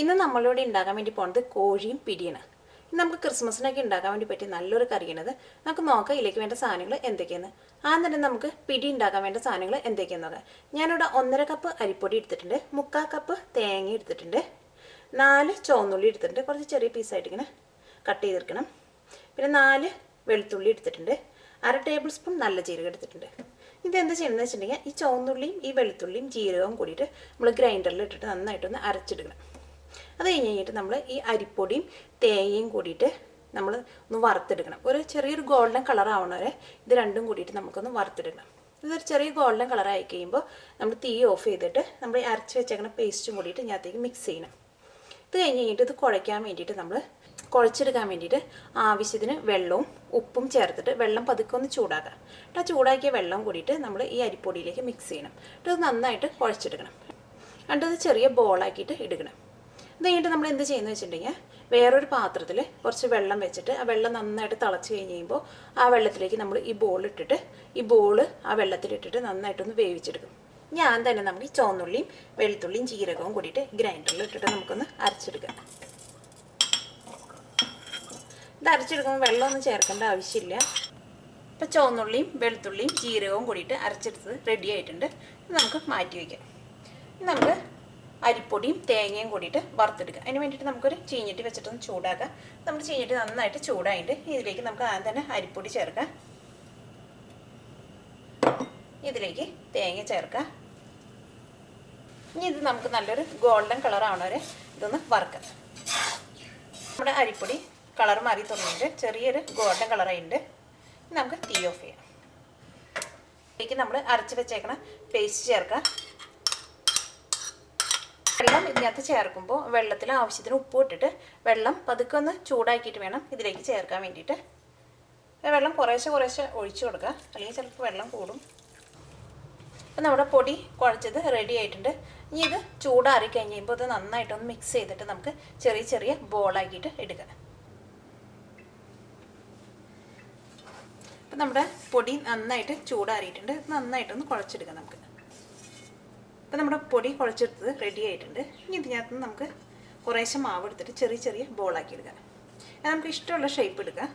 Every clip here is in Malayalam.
ഇന്ന് നമ്മളിവിടെ ഉണ്ടാക്കാൻ വേണ്ടി പോകുന്നത് കോഴിയും പിടിയാണ്. ഇന്ന് നമുക്ക് ക്രിസ്മസിനൊക്കെ ഉണ്ടാക്കാൻ വേണ്ടി പറ്റിയ നല്ലൊരു കറിയാണത്. നമുക്ക് നോക്കാം ഇതിലേക്ക് വേണ്ട സാധനങ്ങൾ എന്തൊക്കെയാണ്. ആദ്യം തന്നെ നമുക്ക് പിടി ഉണ്ടാക്കാൻ വേണ്ട സാധനങ്ങൾ എന്തൊക്കെയാണെന്ന് നോക്കാം. ഞാനിവിടെ 1.5 കപ്പ് അരിപ്പൊടി എടുത്തിട്ടുണ്ട്, 3/4 കപ്പ് തേങ്ങ എടുത്തിട്ടുണ്ട്, 4 ചുവന്നുള്ളി എടുത്തിട്ടുണ്ട്, കുറച്ച് ചെറിയ പീസായിട്ട് ഇങ്ങനെ കട്ട് ചെയ്തെടുക്കണം. പിന്നെ 4 വെളുത്തുള്ളി എടുത്തിട്ടുണ്ട്, 1/2 ടേബിൾ സ്പൂൺ നല്ല ജീരകം എടുത്തിട്ടുണ്ട്. ഇതെന്താ ചെയ്യുന്നത് വെച്ചിട്ടുണ്ടെങ്കിൽ ഈ ചുവന്നുള്ളിയും ഈ വെളുത്തുള്ളിയും ജീരകവും കൂടിയിട്ട് നമ്മൾ ഗ്രൈൻഡറിൽ ഇട്ടിട്ട് നന്നായിട്ടൊന്ന് അരച്ചെടുക്കണം. അത് കഴിഞ്ഞിട്ട് നമ്മൾ ഈ അരിപ്പൊടിയും തേങ്ങയും കൂടിയിട്ട് നമ്മൾ ഒന്ന് വറുത്തെടുക്കണം. ഒരു ചെറിയൊരു ഗോൾഡൻ കളർ ആവണ വരെ ഇത് രണ്ടും കൂടിയിട്ട് നമുക്കൊന്ന് വറുത്തെടുക്കണം. ഇതൊരു ചെറിയ ഗോൾഡൻ കളർ ആയി കഴിയുമ്പോൾ നമ്മൾ തീ ഓഫ് ചെയ്തിട്ട് നമ്മൾ ഈ അരച്ച് വെച്ചേക്കുന്ന പേസ്റ്റും കൂടിയിട്ട് ഇതിനകത്തേക്ക് മിക്സ് ചെയ്യണം. ഇത് കഴിഞ്ഞിട്ട് ഇത് കുഴയ്ക്കാൻ വേണ്ടിയിട്ട് നമ്മൾ കുഴച്ചെടുക്കാൻ വേണ്ടിയിട്ട് ആവശ്യത്തിന് വെള്ളവും ഉപ്പും ചേർത്തിട്ട് വെള്ളം പതുക്കെ ഒന്ന് ചൂടാക്കുക. ആ ചൂടാക്കിയ വെള്ളം കൂടിയിട്ട് നമ്മൾ ഈ അരിപ്പൊടിയിലേക്ക് മിക്സ് ചെയ്യണം. ഇത് നന്നായിട്ട് കുഴച്ചെടുക്കണം. എന്നിട്ട് ചെറിയ ബോളാക്കിയിട്ട് എടുക്കണം. ഇത് കഴിഞ്ഞിട്ട് നമ്മൾ എന്ത് ചെയ്യുന്നത് വെച്ചിട്ടുണ്ടെങ്കിൽ വേറൊരു പാത്രത്തിൽ കുറച്ച് വെള്ളം വെച്ചിട്ട് ആ വെള്ളം നന്നായിട്ട് തിളച്ച് കഴിഞ്ഞ് കഴിയുമ്പോൾ ആ വെള്ളത്തിലേക്ക് നമ്മൾ ഈ ബോൾ ഇട്ടിട്ട് ഈ ബോൾ ആ വെള്ളത്തിലിട്ടിട്ട് നന്നായിട്ടൊന്ന് വേവിച്ചെടുക്കും. ഞാൻ തന്നെ നമുക്ക് ഈ ചുവന്നുള്ളിയും വെളുത്തുള്ളിയും ജീരകവും കൂടിയിട്ട് ഗ്രൈൻഡറിൽ ഇട്ടിട്ട് നമുക്കൊന്ന് അരച്ചെടുക്കാം. ഇത് അരച്ചെടുക്കുമ്പോൾ വെള്ളമൊന്നും ചേർക്കേണ്ട ആവശ്യമില്ല. ഇപ്പോൾ ചുവന്നുള്ളിയും വെളുത്തുള്ളിയും ജീരകവും കൂടിയിട്ട് അരച്ചെടുത്തത് റെഡി ആയിട്ടുണ്ട്. ഇത് നമുക്ക് മാറ്റി വയ്ക്കാം. നമുക്ക് അരിപ്പൊടിയും തേങ്ങയും കൂടിയിട്ട് വറുത്തെടുക്കാം. അതിന് വേണ്ടിയിട്ട് നമുക്കൊരു ചീഞ്ഞിട്ട് വെച്ചിട്ടൊന്ന് ചൂടാക്കാം. നമ്മൾ ചീഞ്ഞിട്ട് നന്നായിട്ട് ചൂടായിട്ട് ഇതിലേക്ക് നമുക്ക് ആദ്യം തന്നെ അരിപ്പൊടി ചേർക്കാം. ഇതിലേക്ക് തേങ്ങ ചേർക്കാം. ഇനി ഇത് നമുക്ക് നല്ലൊരു ഗോൾഡൻ കളർ ആവണ വരെ ഇതൊന്ന് വറുക്കാം. നമ്മുടെ അരിപ്പൊടി കളർ മാറി തുടങ്ങിയിട്ട് ചെറിയൊരു ഗോൾഡൻ കളറായിട്ടുണ്ട്. നമുക്ക് തീ ഓഫ് ചെയ്യാം. ഇതിലേക്ക് നമ്മൾ അരച്ച് വെച്ചേക്കണ പേസ്റ്റ് ചേർക്കാം. വെള്ളം ഇതിനകത്ത് ചേർക്കുമ്പോൾ വെള്ളത്തിൽ ആവശ്യത്തിന് ഉപ്പ് ഇട്ടിട്ട് വെള്ളം പതുക്കെ ഒന്ന് ചൂടാക്കിയിട്ട് വേണം ഇതിലേക്ക് ചേർക്കാൻ വേണ്ടിയിട്ട്. വെള്ളം കുറേശ്ശെ ഒഴിച്ചു കൊടുക്കുക, അല്ലെങ്കിൽ ചിലപ്പോൾ വെള്ളം കൂടും. അപ്പം നമ്മുടെ പൊടി കുഴച്ചത് റെഡി ആയിട്ടുണ്ട്. ഇനി ഇത് ചൂടാറി കഴിഞ്ഞ് കഴിയുമ്പോൾ ഇത് നന്നായിട്ടൊന്ന് മിക്സ് ചെയ്തിട്ട് നമുക്ക് ചെറിയ ചെറിയ ബോളാക്കിയിട്ട് എടുക്കാം. അപ്പം നമ്മുടെ പൊടി നന്നായിട്ട് ചൂടാറിയിട്ടുണ്ട്. നന്നായിട്ടൊന്ന് കുഴച്ചെടുക്കാം നമുക്ക്. അപ്പോൾ നമ്മുടെ പൊടി കുഴച്ചെടുത്തത് റെഡി ആയിട്ടുണ്ട്. ഇനി ഇതിനകത്ത് നമുക്ക് കുറേശ്ശെ മാവ് എടുത്തിട്ട് ചെറിയ ചെറിയ ബോളാക്കി എടുക്കാം. നമുക്ക് ഇഷ്ടമുള്ള ഷേപ്പ് എടുക്കാം.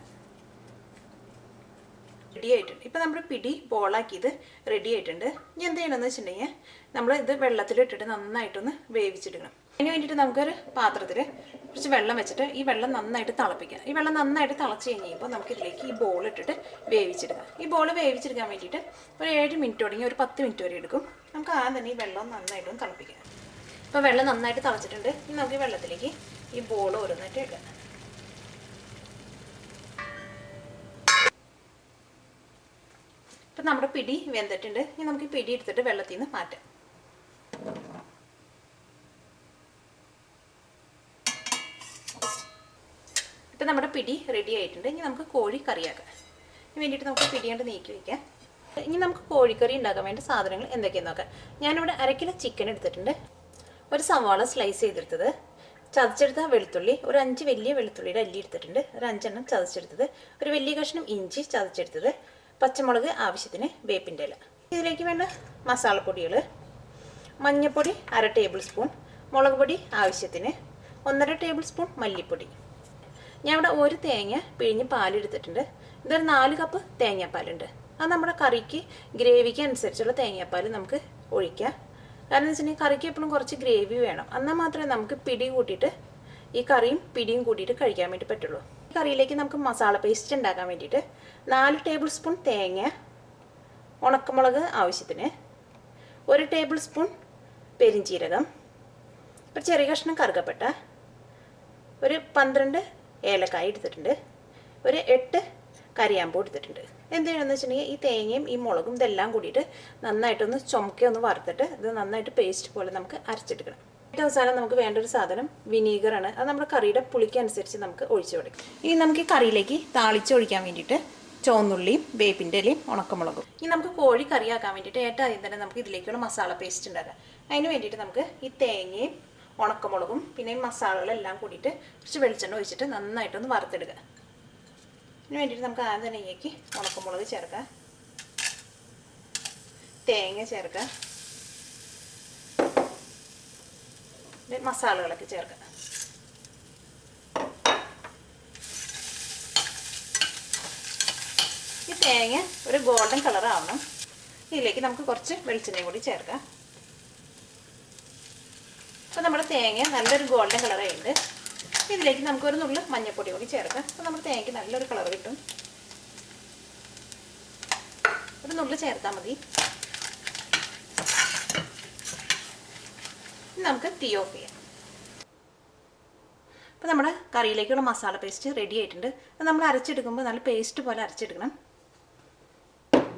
റെഡി ആയിട്ടുണ്ട്. ഇപ്പോൾ നമ്മുടെ പിടി ബോളാക്കിയത് റെഡി ആയിട്ടുണ്ട്. ഇനി എന്ത് ചെയ്യണമെന്ന് വെച്ചിട്ടുണ്ടെങ്കിൽ നമ്മൾ ഇത് വെള്ളത്തിലിട്ടിട്ട് നന്നായിട്ടൊന്ന് വേവിച്ചെടുക്കണം. അതിന് വേണ്ടിയിട്ട് നമുക്കൊരു പാത്രത്തിൽ കുറച്ച് വെള്ളം വെച്ചിട്ട് ഈ വെള്ളം നന്നായിട്ട് തിളപ്പിക്കാം. ഈ വെള്ളം നന്നായിട്ട് തിളച്ച് കഴിഞ്ഞ് കഴിയുമ്പോൾ നമുക്കിതിലേക്ക് ഈ ബോൾ ഇട്ടിട്ട് വേവിച്ചെടുക്കാം. ഈ ബോൾ വേവിച്ചെടുക്കാൻ വേണ്ടിയിട്ട് ഒരു 7 മിനിറ്റ് തുടങ്ങി ഒരു 10 മിനിറ്റ് വരെ എടുക്കും. നമുക്ക് ആദ്യം തന്നെ ഈ വെള്ളം നന്നായിട്ടൊന്ന് തിളപ്പിക്കാം. ഇപ്പോൾ വെള്ളം നന്നായിട്ട് തിളച്ചിട്ടുണ്ട്. ഇനി നമുക്ക് ഈ വെള്ളത്തിലേക്ക് ഈ ബോൾ ഓരോന്നായിട്ട് ഇടാം. ഇപ്പം നമ്മുടെ പിടി വെന്തിട്ടുണ്ട്. ഇനി നമുക്ക് ഈ പിടി എടുത്തിട്ട് വെള്ളത്തിൽ നിന്ന് മാറ്റാം. ഇപ്പം നമ്മുടെ പിടി റെഡി ആയിട്ടുണ്ട്. ഇനി നമുക്ക് കോഴി കറിയാക്കാം. ഇതിന് വേണ്ടിയിട്ട് നമുക്ക് പിടി കൊണ്ട് നീക്കി വയ്ക്കാം. ഇനി നമുക്ക് കോഴിക്കറി ഉണ്ടാക്കാൻ വേണ്ട സാധനങ്ങൾ എന്തൊക്കെയാണെന്ന് നോക്കാം. ഞാനിവിടെ 1/2 കിലോ ചിക്കൻ എടുത്തിട്ടുണ്ട്, ഒരു സവാള സ്ലൈസ് ചെയ്തെടുത്തത്, ചതച്ചെടുത്ത വെളുത്തുള്ളി ഒരു 5 വലിയ വെളുത്തുള്ളിയുടെ അല്ലി എടുത്തിട്ടുണ്ട്, ഒരു 5 എണ്ണം ചതച്ചെടുത്തത്, ഒരു വലിയ കഷ്ണം ഇഞ്ചി ചതച്ചെടുത്തത്, പച്ചമുളക് ആവശ്യത്തിന്, വേപ്പിൻ്റെ ഇല. ഇതിലേക്ക് വേണ്ട മസാലപ്പൊടികൾ: മഞ്ഞൾപ്പൊടി 1/2 ടേബിൾ സ്പൂൺ, മുളക് പൊടി ആവശ്യത്തിന്, 1/2 ടേബിൾ സ്പൂൺ മല്ലിപ്പൊടി. ഞാൻ ഇവിടെ ഒരു തേങ്ങ പിഴിഞ്ഞ് പാലെടുത്തിട്ടുണ്ട്. ഇതൊരു 4 കപ്പ് തേങ്ങാപ്പാലുണ്ട്. അത് നമ്മുടെ കറിക്ക് ഗ്രേവിക്ക് അനുസരിച്ചുള്ള തേങ്ങാപ്പാൽ നമുക്ക് ഒഴിക്കാം. കാരണം എന്ന് വെച്ചിട്ടുണ്ടെങ്കിൽ കറിക്ക് എപ്പോഴും കുറച്ച് ഗ്രേവി വേണം. എന്നാൽ മാത്രമേ നമുക്ക് പിടി കൂട്ടിയിട്ട് ഈ കറിയും പിടിയും കൂട്ടിയിട്ട് കഴിക്കാൻ വേണ്ടി പറ്റുള്ളൂ. ഈ കറിയിലേക്ക് നമുക്ക് മസാല പേസ്റ്റ് ഉണ്ടാക്കാൻ വേണ്ടിയിട്ട് 4 ടേബിൾ സ്പൂൺ തേങ്ങ, ഉണക്കമുളക് ആവശ്യത്തിന്, 1 ടേബിൾ സ്പൂൺ പെരിഞ്ചീരകം, ഒരു ചെറിയ കഷ്ണം കറുകപ്പട്ട, ഒരു 12 ഏലക്കായ എടുത്തിട്ടുണ്ട്, ഒരു 8 കരിയാമ്പൂ എടുത്തിട്ടുണ്ട്. എന്ത് ചെയ്യണമെന്ന് വെച്ചിട്ടുണ്ടെങ്കിൽ ഈ തേങ്ങയും ഈ മുളകും ഇതെല്ലാം കൂടിയിട്ട് നന്നായിട്ടൊന്ന് ചുമക്കൊന്ന് വറുത്തിട്ട് ഇത് നന്നായിട്ട് പേസ്റ്റ് പോലെ നമുക്ക് അരച്ചെടുക്കണം. ഏറ്റവും അവസാനം നമുക്ക് വേണ്ട ഒരു സാധനം വിനീഗറാണ്. അത് നമ്മുടെ കറിയുടെ പുളിക്കനുസരിച്ച് നമുക്ക് ഒഴിച്ചു കൊടുക്കും. ഇനി നമുക്ക് ഈ കറിയിലേക്ക് താളിച്ചൊഴിക്കാൻ വേണ്ടിയിട്ട് ചുവന്നുള്ളിയും വേപ്പിൻ്റെ ഇലയും ഉണക്കമുളകും. ഇനി നമുക്ക് കോഴി കറിയാക്കാൻ വേണ്ടിയിട്ട് ഏറ്റവും ആദ്യം തന്നെ നമുക്ക് ഇതിലേക്കുള്ള മസാല പേസ്റ്റ് ഉണ്ടാക്കാം. അതിന് വേണ്ടിയിട്ട് നമുക്ക് ഈ തേങ്ങയും ഉണക്കമുളകും പിന്നെ ഈ മസാലകളെല്ലാം കൂടിയിട്ട് കുറച്ച് വെളിച്ചെണ്ണ ഒഴിച്ചിട്ട് നന്നായിട്ടൊന്ന് വറുത്തെടുക്കുക. ഇതിന് വേണ്ടിയിട്ട് നമുക്ക് ആദ്യം തന്നെ ഇതിലേക്ക് ഉണക്കമുളക് ചേർക്കാം, തേങ്ങ ചേർക്കാം, മസാലകളൊക്കെ ചേർക്കാം. ഈ തേങ്ങ ഒരു ഗോൾഡൻ കളർ ആവണം. ഇതിലേക്ക് നമുക്ക് കുറച്ച് വെളിച്ചെണ്ണയും കൂടി ചേർക്കാം. അപ്പോൾ നമ്മുടെ തേങ്ങ നല്ലൊരു ഗോൾഡൻ കളറായിട്ടുണ്ട്. ഇതിലേക്ക് നമുക്കൊരു നുള്ളു മഞ്ഞൾപ്പൊടി കൂടി ചേർക്കാം. അപ്പോൾ നമ്മുടെ തേങ്ങയ്ക്ക് നല്ലൊരു കളർ കിട്ടും. ഒരു നുള്ളു ചേർത്താൽ മതി. നമുക്ക് തീ ഓഫ് ചെയ്യാം. അപ്പോൾ നമ്മുടെ കറിയിലേക്കുള്ള മസാല പേസ്റ്റ് റെഡി ആയിട്ടുണ്ട്. അത് നമ്മൾ അരച്ചെടുക്കുമ്പോൾ നല്ല പേസ്റ്റ് പോലെ അരച്ചെടുക്കണം.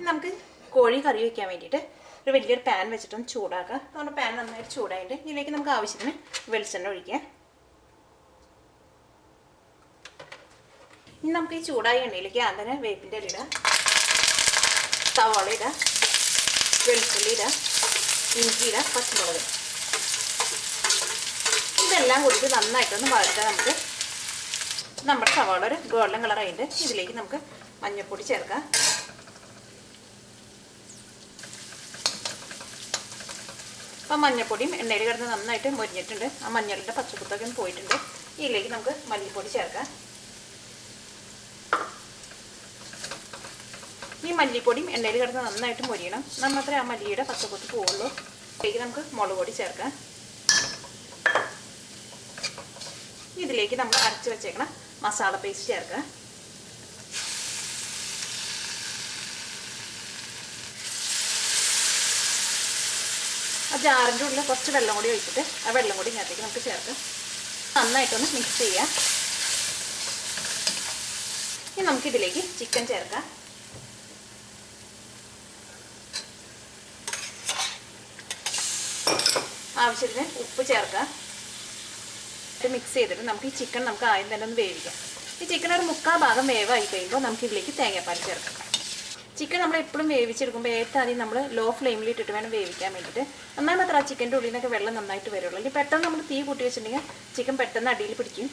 നമുക്ക് കോഴി കറി വയ്ക്കാൻ വേണ്ടിയിട്ട് ഒരു വലിയൊരു പാൻ വെച്ചിട്ടൊന്ന് ചൂടാക്കാം. നമ്മുടെ പാൻ നന്നായിട്ട് ചൂടായിട്ട് ഇതിലേക്ക് നമുക്ക് ആവശ്യത്തിന് വെളിച്ചെണ്ണ ഒഴിക്കാം. ഇനി നമുക്ക് ഈ ചൂടായ എണ്ണയിലേക്ക് ആദ്യം വേപ്പിൻ്റെ ഇല ഇടാം, സവാള ഇടാം, വെളുത്തുള്ളി ഇടാം, ഇഞ്ചി ഇടാം, പച്ചമുളക്. ഇതെല്ലാം കൂടിയിട്ട് നന്നായിട്ടൊന്ന് വഴറ്റാൻ നമുക്ക്. നമ്മുടെ സവാള ഒരു ഗോൾഡൻ കളറായിട്ട് ഇതിലേക്ക് നമുക്ക് മഞ്ഞൾപ്പൊടി ചേർക്കാം. അപ്പം മഞ്ഞൾപ്പൊടിയും എണ്ണയിൽ കിടന്ന് നന്നായിട്ട് മൊരിഞ്ഞിട്ടുണ്ട്. ആ മഞ്ഞളിൻ്റെ പച്ചക്കുത്തൊക്കെ ഒന്ന് പോയിട്ടുണ്ട്. ഇതിലേക്ക് നമുക്ക് മല്ലിപ്പൊടി ചേർക്കാം. ഈ മല്ലിപ്പൊടിയും എണ്ണയിൽ കിടന്ന് നന്നായിട്ട് മൊരിയണം. നമ്മൾ ആ മല്ലിയുടെ പച്ചക്കുത്ത് പോവുള്ളൂ. ഇതിലേക്ക് നമുക്ക് മുളക് പൊടി ചേർക്കാം. ഇതിലേക്ക് നമ്മൾ അരച്ച് വെച്ചേക്കണം മസാല പേസ്റ്റ് ചേർക്കാം. ആ ജാറിൻ്റെ ഉള്ളിൽ കുറച്ച് വെള്ളം കൂടി ഒഴിച്ചിട്ട് ആ വെള്ളം കൂടി ഇതിനകത്തേക്ക് നമുക്ക് ചേർക്കാം. നന്നായിട്ടൊന്ന് മിക്സ് ചെയ്യാം. ഇനി നമുക്കിതിലേക്ക് ചിക്കൻ ചേർക്കാം. ആവശ്യത്തിന് ഉപ്പ് ചേർക്കാം. മിക്സ് ചെയ്തിട്ട് നമുക്ക് ഈ ചിക്കൻ നമുക്ക് ആദ്യം തന്നെ ഒന്ന് വേവിക്കാം. ഈ ചിക്കൻ ഒരു 3/4 ഭാഗം വേവായി കഴിയുമ്പോൾ നമുക്ക് ഇതിലേക്ക് തേങ്ങാപ്പാൽ ചേർക്കാം. ചിക്കൻ നമ്മൾ എപ്പോഴും വേവിച്ചെടുക്കുമ്പോൾ ഏറ്റവും ആദ്യം നമ്മൾ ലോ ഫ്ലെയിമിൽ ഇട്ടിട്ട് വേണം വേവിക്കാൻ വേണ്ടിയിട്ട്. എന്നാൽ മാത്രം ആ ചിക്കൻ്റെ ഉള്ളിൽ നിന്നൊക്കെ വെള്ളം നന്നായിട്ട് വരുള്ളൂ. അല്ലെങ്കിൽ പെട്ടെന്ന് നമ്മൾ തീ കൂട്ടി വെച്ചിട്ടുണ്ടെങ്കിൽ ചിക്കൻ പെട്ടെന്ന് അടിയിൽ പിടിക്കും.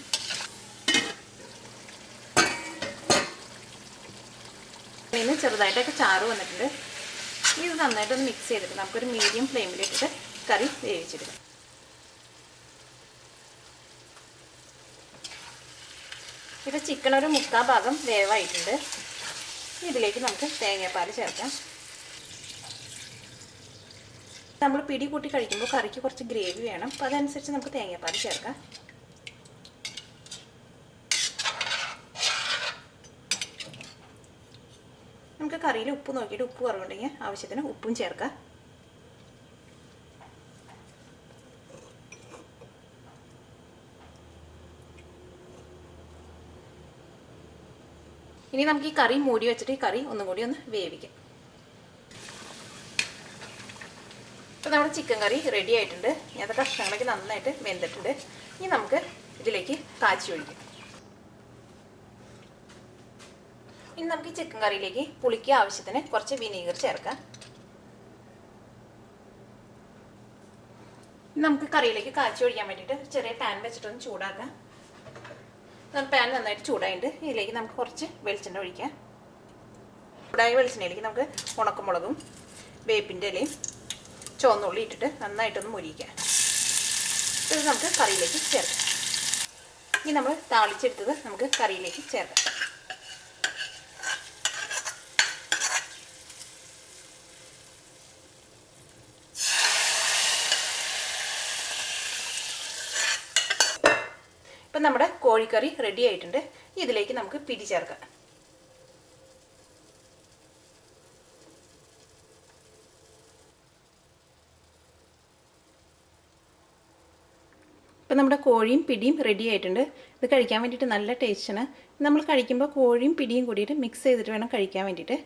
ഇന്ന് ചെറുതായിട്ടൊക്കെ ചാറ് വന്നിട്ടുണ്ട്. ഇത് നന്നായിട്ടൊന്ന് മിക്സ് ചെയ്തിട്ട് നമുക്കൊരു മീഡിയം ഫ്ലെയിമിലിട്ടിട്ട് കറി വേവിച്ചെടുക്കാം. ഇപ്പോൾ ചിക്കൻ ഒരു 3/4 ഭാഗം വേവായിട്ടുണ്ട്. ഇതിലേക്ക് നമുക്ക് തേങ്ങാപ്പാൽ ചേർക്കാം. നമ്മൾ പിടി കൂട്ടി കഴിക്കുമ്പോൾ കറിക്ക് കുറച്ച് ഗ്രേവി വേണം. അപ്പോൾ അതനുസരിച്ച് നമുക്ക് തേങ്ങാപ്പാൽ ചേർക്കാം. നമുക്ക് കറിയിൽ ഉപ്പ് നോക്കിയിട്ട് ഉപ്പ് കുറവുണ്ടെങ്കിൽ ആവശ്യത്തിന് ഉപ്പും ചേർക്കാം. ഇനി നമുക്ക് ഈ കറി മൂടി വെച്ചിട്ട് ഈ കറി ഒന്നും കൂടി ഒന്ന് വേവിക്കാം. ഇപ്പോൾ നമ്മുടെ ചിക്കൻ കറി റെഡി ആയിട്ടുണ്ട്. ഇങ്ങനത്തെ കഷ്ണങ്ങളൊക്കെ നന്നായിട്ട് വെന്തിട്ടുണ്ട്. ഇനി നമുക്ക് ഇതിലേക്ക് കാച്ചി ഒഴിക്കാം. ഇനി നമുക്ക് ഈ ചിക്കൻ കറിയിലേക്ക് പുളിക്ക് ആവശ്യത്തിന് കുറച്ച് വിനീഗർ ചേർക്കാം. നമുക്ക് കറിയിലേക്ക് കാച്ചി ഒഴിക്കാൻ വേണ്ടിയിട്ട് ചെറിയ പാൻ വെച്ചിട്ടൊന്ന് ചൂടാക്കാം. പാൻ നന്നായിട്ട് ചൂടായിട്ട് ഇതിലേക്ക് നമുക്ക് കുറച്ച് വെളിച്ചെണ്ണ ഒഴിക്കാം. ചൂടായ വെളിച്ചെണ്ണയിലേക്ക് നമുക്ക് ഉണക്കമുളകും വേപ്പിൻ്റെ ഇലയും ചുവന്നുള്ളി ഇട്ടിട്ട് നന്നായിട്ടൊന്ന് മുരിക്കാം. ഇത് നമുക്ക് കറിയിലേക്ക് ചേർക്കാം. ഇനി നമ്മൾ താളിച്ചെടുത്തത് നമുക്ക് കറിയിലേക്ക് ചേർക്കാം. ഇപ്പം നമ്മുടെ കോഴിക്കറി റെഡി ആയിട്ടുണ്ട്. ഇതിലേക്ക് നമുക്ക് പിടി ചേർക്കാം. ഇപ്പം നമ്മുടെ കോഴിയും പിടിയും റെഡി ആയിട്ടുണ്ട്. ഇത് കഴിക്കാൻ വേണ്ടിയിട്ട് നല്ല ടേസ്റ്റാണ്. നമ്മൾ കഴിക്കുമ്പോൾ കോഴിയും പിടിയും കൂടിയിട്ട് മിക്സ് ചെയ്തിട്ട് വേണം കഴിക്കാൻ വേണ്ടിയിട്ട്.